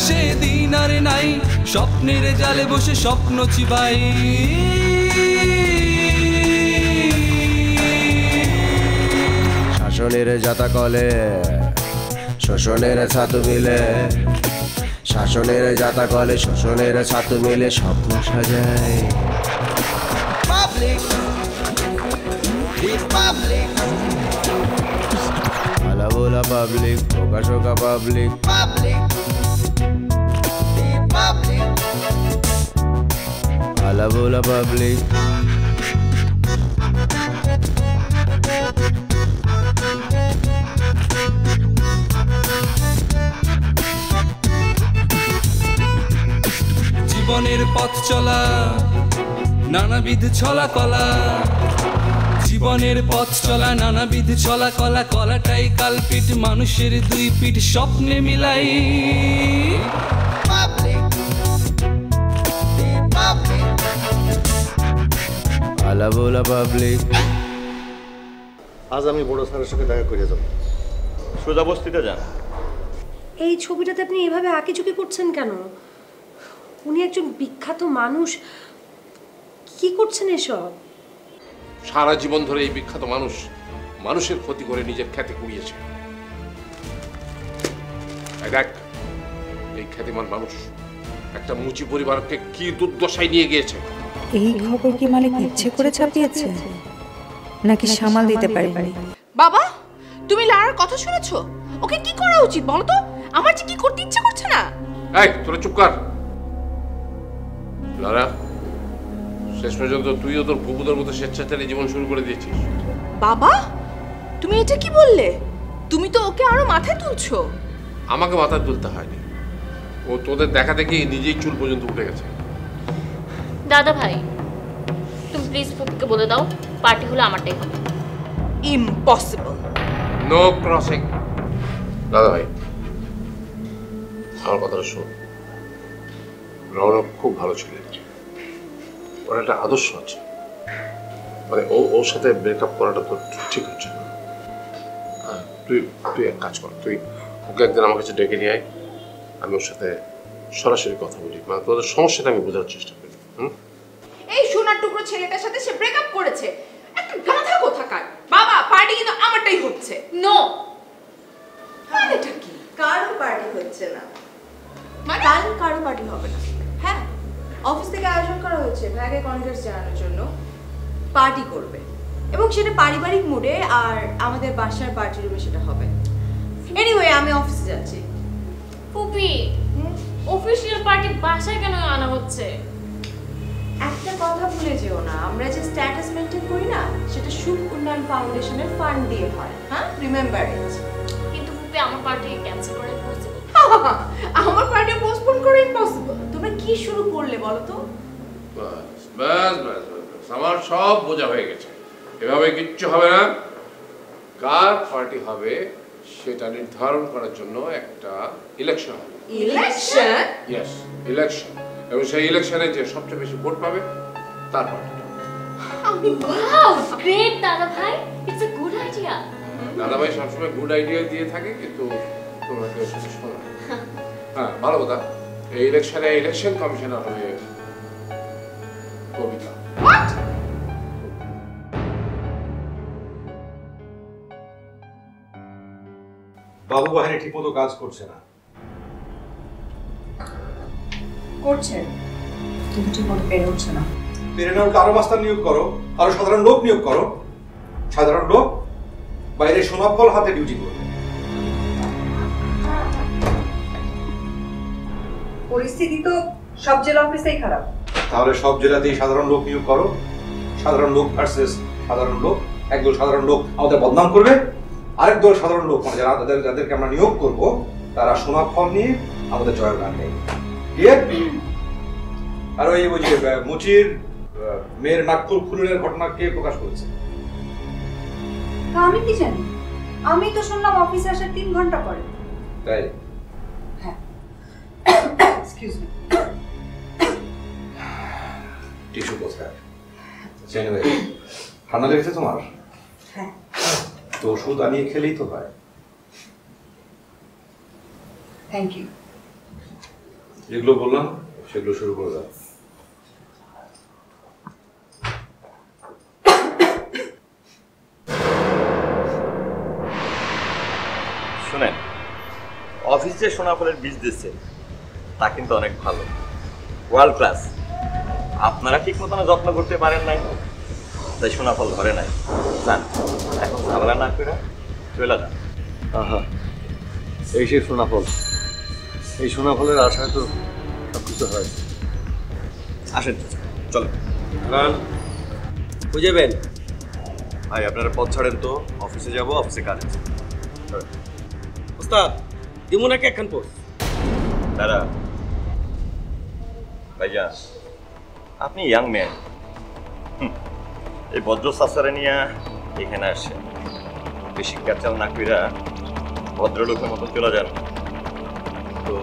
সেদিন আর নাই, স্বপ্নের জালে বসে স্বপ্ন চিবাই। শাসনের জাতা কলে শোষণের ছাতু মিলে, শাসনের জাতা কলে শোষণের ছাতু মিলে স্বপ্ন সাজায়। আলা বোলা পাবলিক, প্রকাশকা পাবলিক, আলা বোলা পাবলিক। জীবনের পথ চলা নানাবিধ ছলা কলা, জীবনের পথ চলা নানাবিধ ছলা কলা, কলাটাই কালপিট মানুষের দুই পিঠ স্বপ্নে মিলাই। আলা বোলা পাবলিক। আজ আমি বড় স্যারের সঙ্গে দেখা করে যাব। সোজা বস্তিতে যান। এই ছবিটাতে আপনি এভাবে আঁকিঝুঁকি করছেন কেন? উনি একজন বিখ্যাত মানুষ, কি করছেন এসব? সারা জীবন ধরে এই বিখ্যাত মানুষ মানুষের ক্ষতি করে নিজের খ্যাতি কুড়িয়েছে। দেখ, এই খ্যাতিমান মানুষ একটা মুচি পরিবারকে কি দুর্দশায় নিয়ে গিয়েছে। এই খবর কি মালিক ইচ্ছে করে ছাপিয়েছে নাকি সামাল দিতে পারেনি? বাবা, তুমি লারার কথা শুনেছো? ওকে কি করা উচিত বলো তো? আমার যে কি করতে ইচ্ছে করছে না। এই তোরা চুপ কর। লারা, শেষ পর্যন্ত তুইও তোর ফুপুদের মতো স্বেচ্ছাচারী জীবন শুরু করে দিয়েছিস। বাবা, তুমি এটা কি বললে? তুমি তো ওকে আরো মাথায় তুলছো। আমাকে মাথায় তুলতে হয়নি, ও তোদের দেখা দেখি নিজেই চুল পর্যন্ত উঠে গেছে। দাদা ভাই, তুমি প্লিজ ফুপুকে বলে দাও পার্টি হলো আমারটাই হবে। ইম্পসিবল। No crossing. দাদা ভাই, আমার কথাটা শোন। রৌনক খুব ভালো ছিল, ওর একটা আদর্শ আছে, মানে ওর সাথে ব্রেকআপ করাটা তো ঠিক হচ্ছে না। তুই তুই এক কাজ কর, তুই ওকে একদিন আমার কাছে ডেকে নিয়ে আয়, আমি ওর সাথে সরাসরি কথা বলি, মানে তোদের সমস্যাটা আমি বোঝার চেষ্টা করি। এই সোনার টুকরো ছেলেটার সাথে সে ব্রেকআপ করেছে, একটা গাধা কোথাকার। বাবা, পার্টি কিন্তু আমারটাই হচ্ছে। নো, মানেটা কি? কারো পার্টি হচ্ছে না, মানে কারো পার্টি হবে না। হ্যাঁ, অফিস থেকে আয়োজন করা হয়েছে ভাইকে কনগ্রেস জানানোর জন্য। পার্টি করবে এবং সেটা পারিবারিক মুডে, আর আমাদের বাসার পার্টি রুমে সেটা হবে। এনিওয়ে, আমি অফিসে যাচ্ছি। ফুপি, অফিশিয়াল পার্টি বাসায় কেন আনা হচ্ছে? একটা কথা ভুলে যেও না, আমরা যে স্ট্যাটাস মেইনটেইন করি না, সেটা সুখ উন্নয়ন ফাউন্ডেশনের ফান্ড দিয়ে হয়। হ্যাঁ, রিমেম্বার ইট। কিন্তু ফুপি, আমার পার্টি ক্যান্সেল করা পসিবল? আমার পার্টি পোস্টপোন করা ইম্পসিবল। তোমরা কি শুরু করলে বলো তো? বাস বাস বাস বাস, আমার সব বোঝা হয়ে গেছে। এভাবে কিচ্ছু হবে না। কার পার্টি হবে সেটা নির্ধারণ করার জন্য একটা ইলেকশন হবে। ইলেকশন? Yes, election. এবং সেই ইলেকশনে যে সবচেয়ে বেশি ভোট পাবে তার পার্টি। ওয়াও, গ্রেট দাদা ভাই, ইটস আ গুড আইডিয়া। দাদা ভাই সবসময় গুড আইডিয়া দিয়ে থাকে, কিন্তু তোমরা কেউ সেটা শোনো। হ্যাঁ, ভালো কথা। এই ইলেকশনে ইলেকশন কমিশনার হবে কবিতা। বাবু বাহিনী ঠিক মতো কাজ করছে না। করছে, কিন্তু ঠিক মতো পেরে উঠছে না। পেরে না উঠলে আরো মাস্টার নিয়োগ করো, আরো সাধারণ লোক নিয়োগ করো। সাধারণ লোক বাইরে সোনা ফল হাতে ডিউটি করবে। পরিস্থিতি তো সব জেলা অফিসেই খারাপ। তাহলে সব জেলাতেই সাধারণ লোক নিয়োগ করো। সাধারণ লোক ভার্সেস সাধারণ লোক। একদল সাধারণ লোক আমাদের বদনাম করবে, আরেক দল সাধারণ লোক মানে যাদেরকে আমরা নিয়োগ করব তারা সোনা ফল নিয়ে আমাদের জয়গান গাইবে। আর ওই মুচির মেয়ের নাগপুর খুনের ঘটনা কে প্রকাশ করেছে? আমি কি জানি, আমি তো শুনলাম অফিসে আসার 3 ঘন্টা পরে। তাই? হ্যাঁ। Excuse me. টিস্যু কোথায়? এনিওয়ে, ঠান্ডা লেগেছে তোমার? হ্যাঁ। তো ওষুধ আনিয়ে খেলেই তো হয়। Thank you. যেগুলো বললাম সেগুলো শুরু করে দাও। শুনেন, অফিস যে সোনাফলের বীজ দিচ্ছে তা কিন্তু অনেক ভালো, ওয়ার্ল্ড ক্লাস। আপনারা ঠিক মতন যত্ন করতে পারেন নাই, তাই সোনাফল ধরে নাই। যান এখন ঝামেলা না করে চলে যান। আহা, এই সেই সোনাফল। এই সোনাফলের আশায় তো সব কিছু হয়। আসেন চলেন। বুঝেবেন ভাই আপনারা পথ ছাড়েন তো, অফিসে যাব, অফিসে কাজ আছে। ওস্তাদ দিমু নাকি একখান পোস্ট? দাদা ভাইয়া, আপনি ইয়াং ম্যান, এই ভদ্র সাসারে নিয়ে এখানে আসছেন, বেশি ক্যাচাল না কইরা ভদ্রলোকের মতো চলে যান। তো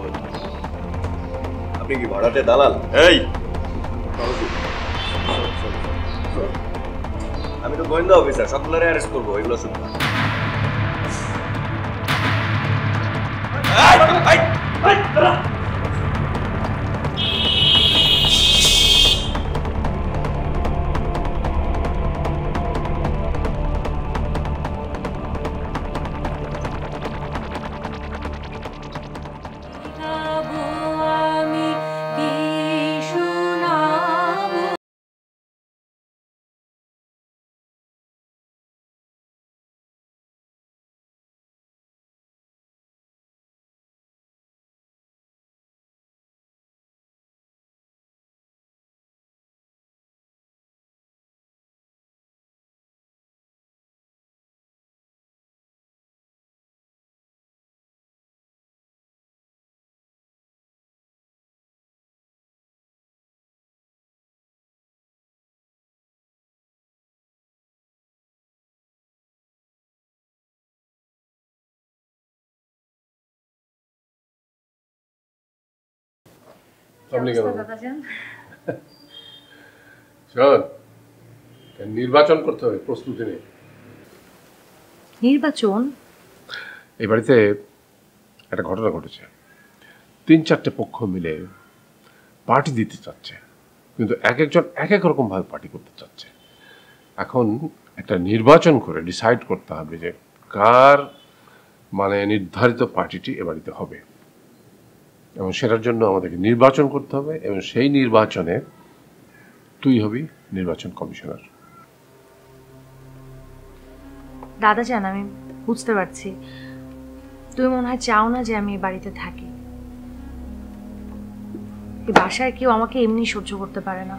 আপনি কি ভাড়াতে দালাল? এই আমি তো গোয়েন্দা অফিসার, সবগুলোরে অ্যারেস্ট করবো, এগুলো শুনবো। নির্বাচন করতে হবে, প্রস্তুতি নেই। নির্বাচন? এই বাড়িতে একটা ঘটনা ঘটেছে। 3-4টে পক্ষ মিলে পার্টি দিতে চাচ্ছে, কিন্তু এক একজন এক এক রকম ভাবে পার্টি করতে চাচ্ছে। এখন একটা নির্বাচন করে ডিসাইড করতে হবে যে কার মানে নির্ধারিত পার্টিটি এ বাড়িতে হবে, এবং সেটার জন্য আমাদেরকে নির্বাচন করতে হবে, এবং সেই নির্বাচনে তুই হবি নির্বাচন কমিশনার। দাদা জান, আমি বুঝতে পারছি তুমি মনে হয় চাও না যে আমি এই বাড়িতে থাকি। এই বাসায় কেউ আমাকে এমনি সহ্য করতে পারে না,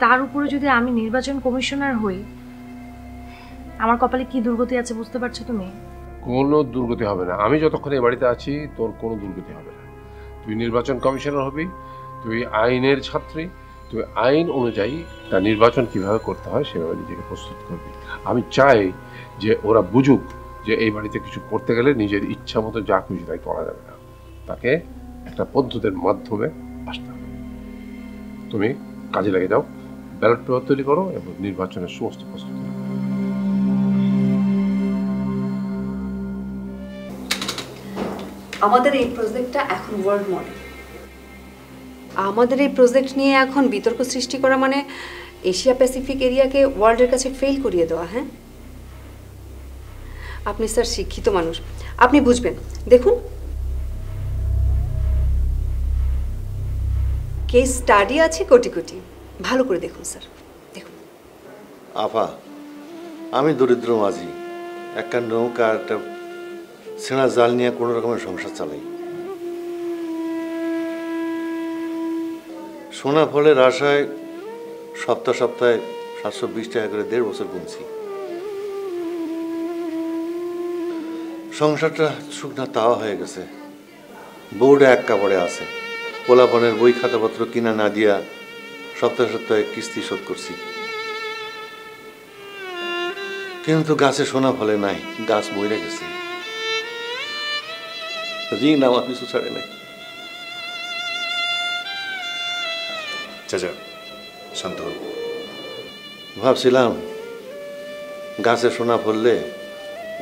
তার উপরে যদি আমি নির্বাচন কমিশনার হই, আমার কপালে কি দুর্গতি আছে বুঝতে পারছো তুমি? কোনো দুর্গতি হবে না। আমি যতক্ষণ এই বাড়িতে আছি তোর কোনো দুর্গতি হবে না। তুই নির্বাচন কমিশনার হবি, তুই আইনের ছাত্রী, তুই আইন অনুযায়ী তার নির্বাচন কিভাবে করতে হয় সেভাবে নিজেকে প্রস্তুত করবি। আমি চাই যে ওরা বুঝুক যে এই বাড়িতে কিছু করতে গেলে নিজের ইচ্ছা মতো যা খুশি তাই করা যাবে না, তাকে একটা পদ্ধতির মাধ্যমে আসতে হবে। তুমি কাজে লেগে যাও, ব্যালট পেপার তৈরি করো এবং নির্বাচনের সমস্ত প্রস্তুতি। আমাদের এই প্রজেক্টটা এখন ওয়ার্ল্ড মডেল। আমাদের এই প্রজেক্ট নিয়ে এখন বিতর্ক সৃষ্টি করা মানে এশিয়া প্যাসিফিক এরিয়াকে ওয়ার্ল্ডের কাছে ফেল করিয়ে দেওয়া। হ্যাঁ, আপনি স্যার শিক্ষিত মানুষ, আপনি বুঝবেন। দেখুন, কেস স্টাডি আছে কোটি কোটি, ভালো করে দেখুন স্যার, দেখুন। আফা, আমি দরিদ্র মাঝি, একটা নৌকা একটা ছেঁড়া জাল নিয়ে কোনো রকমের সংসার চালাই। সোনা ফলের আশায় সপ্তাহে 720 টাকা করে 1.5 বছর গুনছি। সংসারটা শুকনা তাওয়া হয়ে গেছে, বউটা এক কাপড়ে আছে, পোলাপনের বই খাতাপত্র কিনা না দিয়া সপ্তাহে কিস্তি শোধ করছি। কিন্তু গাছে সোনা ফলে নাই, গাছ মরে গেছে, ঋণ আমার কিছু ছাড়ে নাই। চাচা শান্ত হন। ভাবছিলাম গাছে সোনা ফললে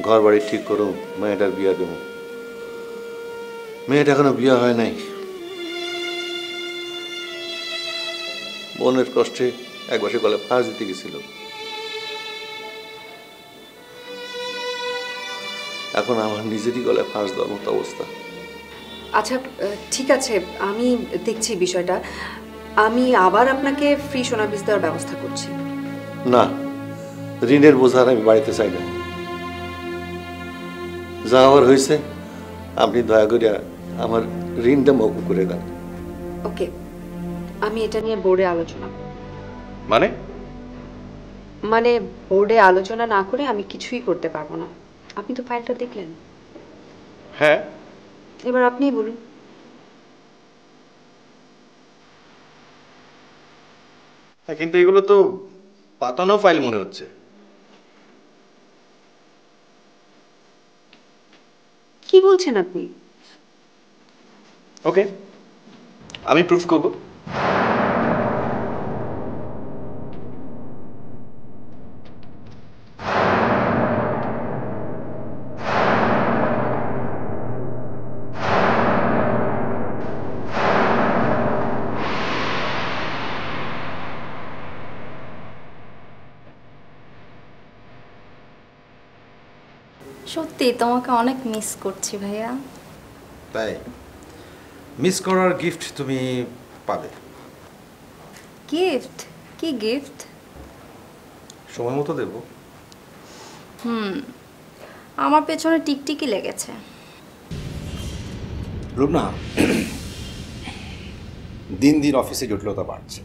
ঘর বাড়ি ঠিক করুম, মেয়েটার বিয়া দেব, কিন্তু গাছে সোনা ফলে নাই, গাছ মরে গেছে, ঋণ আমার কিছু ছাড়ে নাই। ভাবছিলাম গাছে সোনা ফললে ঘর বাড়ি ঠিক করুম, মেয়েটার বিয়া দেব, মেয়েটা এখনো বিয়ে হয় নাই। বোনের কষ্টে এক বছর গলে ফাঁস দিতে গেছিল। এখন আমার নিজেরই গলে ফাঁস দেওয়ার মতো অবস্থা। আচ্ছা ঠিক আছে, আমি দেখছি বিষয়টা। আমি আবার আপনাকে ফ্রি সোনা বীজ দেওয়ার ব্যবস্থা করছি। না, ঋণের বোঝা আমি বাড়িতে চাই না। যা হওয়ার হয়েছে, আপনি দয়া করে আমার ঋণটা মকুব করে দেন। ওকে, আমি এটা নিয়ে বোর্ডে আলোচনা করব। মানে বোর্ডে আলোচনা না করে আমি কিছুই করতে পারবো না। আপনি তো ফাইলটা দেখলেন। হ্যাঁ, এবার আপনিই বলুন। কিন্তু এগুলো তো পাতানো ফাইল মনে হচ্ছে। কি বলছেন আপনি? ওকে, আমি প্রুফ করব। সত্যি তোমাকে অনেক মিস করছি ভাইয়া। তাই মিস করার গিফট তুমি পাবে। গিফট? কি গিফট? সময় মতো দেব। আমার পেছনে টিকটিকি লেগেছে। রুবনা, দিন দিন অফিসে জটিলতা বাড়ছে।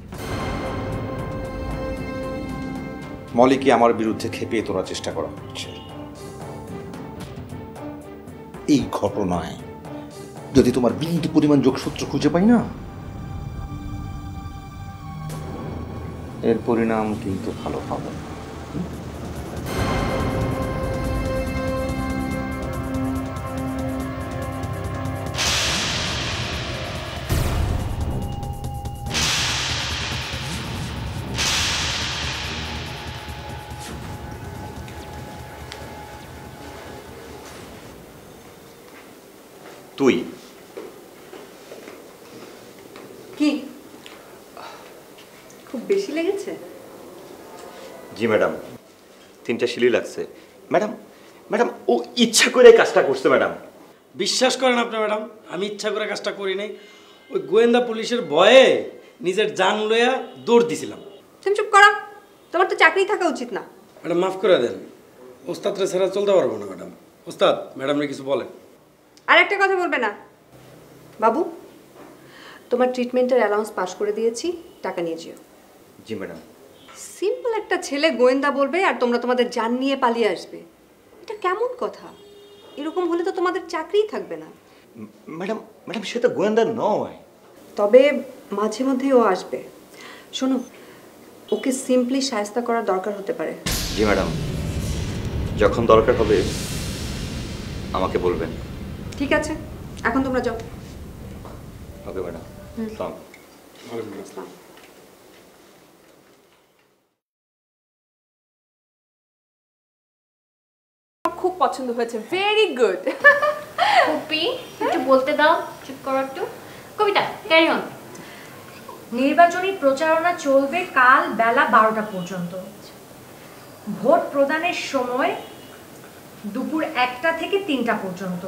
মলিকে আমার বিরুদ্ধে খেপিয়ে তোলার চেষ্টা করা হচ্ছে। এই ঘটনায় যদি তোমার বিন্দু পরিমাণ যোগসূত্র খুঁজে পাই না, এর পরিণাম কিন্তু ভালো হবে। তুই কি খুব বেশি লেগেছে? জি ম্যাডাম, 3টা শিলি লাগছে। ম্যাডাম ম্যাডাম ও ইচ্ছা করে কাজটা করছে ম্যাডাম। বিশ্বাস করেন আপনি ম্যাডাম, আমি ইচ্ছা করে কাজটা করি নাই। ওই গোয়েন্দা পুলিশের ভয়ে নিজের জান লইয়া দৌড় দিছিলাম। তুমি চুপ করো, তোমার তো চাকরি থাকা উচিত না। ম্যাডাম মাফ করে দেন, ওস্তাদরে ছাড়া চলতে পারবো না ম্যাডাম। ওস্তাদ, ম্যাডামরে কিছু বলেন। আর একটা কথা বলবে না বাবু। তোমার ট্রিটমেন্টের অ্যালাউন্স পাস করে দিয়েছি, টাকা নিয়ে যেও। জি ম্যাডাম। সিম্পল একটা ছেলে গোয়েন্দা বলবে আর তোমরা তোমাদের জান নিয়ে পালিয়ে আসবে, এটা কেমন কথা? এরকম হলে তো তোমাদের চাকরিই থাকবে না। ম্যাডাম ম্যাডাম সে তো গোয়েন্দা নয়। তবে মাঝে মধ্যে ও আসবে। শোনো, ওকে সিম্পলি শায়েস্তা করার দরকার হতে পারে। জি ম্যাডাম, যখন দরকার হবে আমাকে বলবেন। ঠিক আছে, এখন তোমরা যাও। Okay madam. আসসালাম। খুব পছন্দ হয়েছে, ভেরি গুড। কপি একটু বলতে দাও, চুপ করো একটু। কবিতা ক্যারি অন। নির্বাচনী প্রচারণা চলবে কাল বেলা 12টা পর্যন্ত। ভোট প্রদানের সময় দুপুর 1টা থেকে 3টা পর্যন্ত।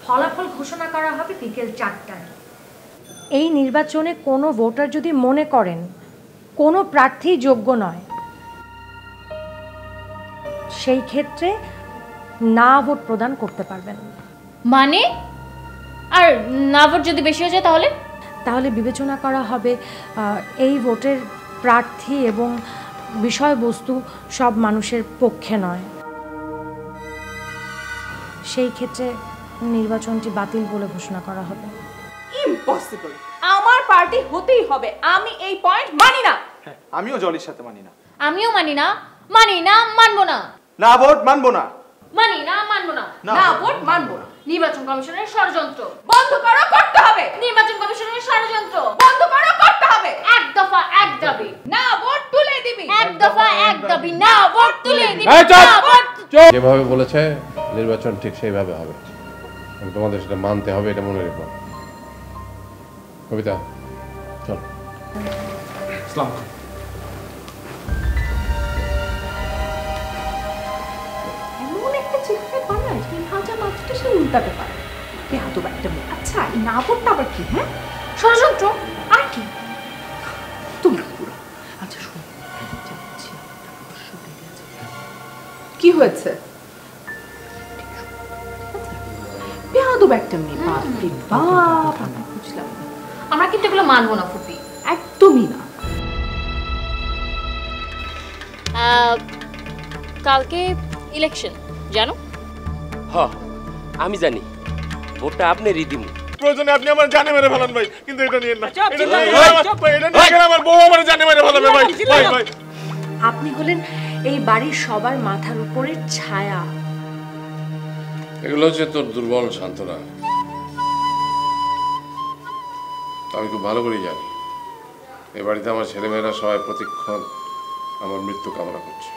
ফলাফল ঘোষণা করা হবে বিকেল 4টায়। এই নির্বাচনে কোনো ভোটার যদি মনে করেন কোনো প্রার্থী যোগ্য নয়, সেই ক্ষেত্রে না ভোট প্রদান করতে পারবেন। মানে? আর না ভোট যদি বেশি হয়ে যায় তাহলে? তাহলে বিবেচনা করা হবে এই ভোটের প্রার্থী এবং বিষয়বস্তু সব মানুষের পক্ষে নয়। সেই ক্ষেত্রে নির্বাচনটি বাতিল বলে ঘোষণা করা হবে। ইম্পসিবল, আমার পার্টি হতেই হবে। আমি এই পয়েন্ট মানি না। আমিও জলির সাথে মানি না। আমিও মানি না, মানি না, মানবো না। না ভোট মানবো না। মানি না, মানবো না। না ভোট মানবো না। নির্বাচন কমিশনের ষড়যন্ত্র বন্ধ করো, করতে হবে। নির্বাচন কমিশনের ষড়যন্ত্র বন্ধ করো, করতে হবে। এক দফা এক দাবি, না ভোট তুলে দিবি। এক দফা এক দাবি, না ভোট তুলে দিবি। যেভাবে বলেছে নির্বাচন ঠিক সেইভাবে হবে। তোমাদের সেটা মানতে হবে, এটা মনে রেখো। কবিতা চল। আসসালামু আলাইকুম। এমন একটা চেহারা বানায় যে ভাজা মাছটা সে উল্টাতে পারে। বেহাদব একটা মেয়ে। আচ্ছা এই নাপরটা আবার কি? হ্যাঁ, ষড়যন্ত্র আর কি? তুমি পুরো আচ্ছা শোনো, কি হয়েছে? বেহাদব একটা মেয়ে। বাপরে বাপ, আমি বুঝলাম না। আমরা কিন্তু এগুলো মানবো না ফুপি, একদমই না। কালকে ইলেকশন জানো? হ্যাঁ আমি জানি, ভোটটা আপনারই দিমু। প্রয়োজনে আপনি আমার জানে মেরে ফেলান ভাই, কিন্তু এটা নিয়ে না। এটা ভাই, এটা নিয়ে গেলে আমার বউ আমার জানে মেরে ফেলাবে ভাই। ভাই ভাই আপনি হলেন এই বাড়ির সবার মাথার উপরের ছায়া। এগুলো হচ্ছে তোর দুর্বল সান্ত্বনা। আমি খুব ভালো করেই জানি এ বাড়িতে আমার ছেলেমেয়েরা সবাই প্রতিক্ষণ আমার মৃত্যু কামনা করছে।